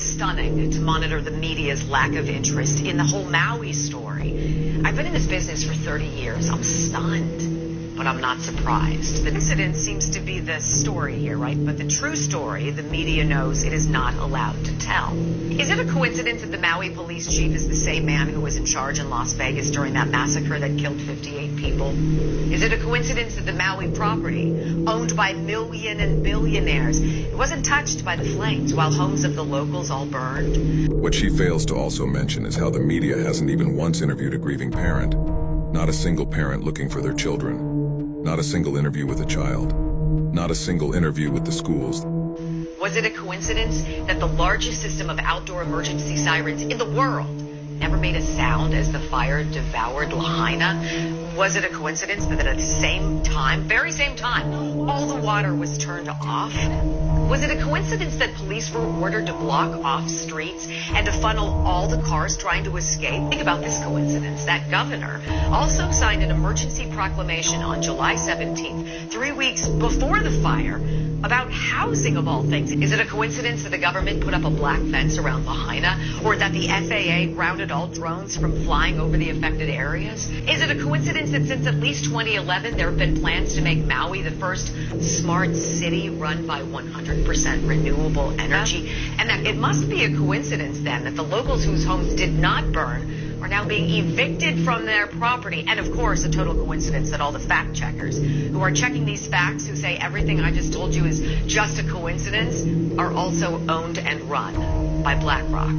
Stunning to monitor the media's lack of interest in the whole Maui story. I've been in this business for 30 years. I'm stunned, but I'm not surprised. The incident seems to be the story here, right? But the true story, the media knows it is not allowed to tell. Is it a coincidence that the Maui police chief is the same man who was in charge in Las Vegas during that massacre that killed 58 people? Is it a coincidence that the Maui property, owned by million and billionaires, it wasn't touched by the flames while homes of the locals all burned? What she fails to also mention is how the media hasn't even once interviewed a grieving parent. Not a single parent looking for their children. Not a single interview with a child. Not a single interview with the schools. Was it a coincidence that the largest system of outdoor emergency sirens in the world never made a sound as the fire devoured Lahaina? Was it a coincidence that at the same time, very same time, all the water was turned off? Was it a coincidence that police were ordered to block off streets and to funnel all the cars trying to escape? Think about this coincidence. That governor also signed an emergency proclamation on July 17th, 3 weeks before the fire, about housing of all things. Is it a coincidence that the government put up a black fence around Lahaina, or that the FAA grounded all drones from flying over the affected areas? Is it a coincidence that since at least 2011 there have been plans to make Maui the first smart city run by 100% renewable energy? And that it must be a coincidence then that the locals whose homes did not burn are now being evicted from their property. And of course, a total coincidence that all the fact checkers who are checking these facts, who say everything I just told you is just a coincidence, are also owned and run by BlackRock.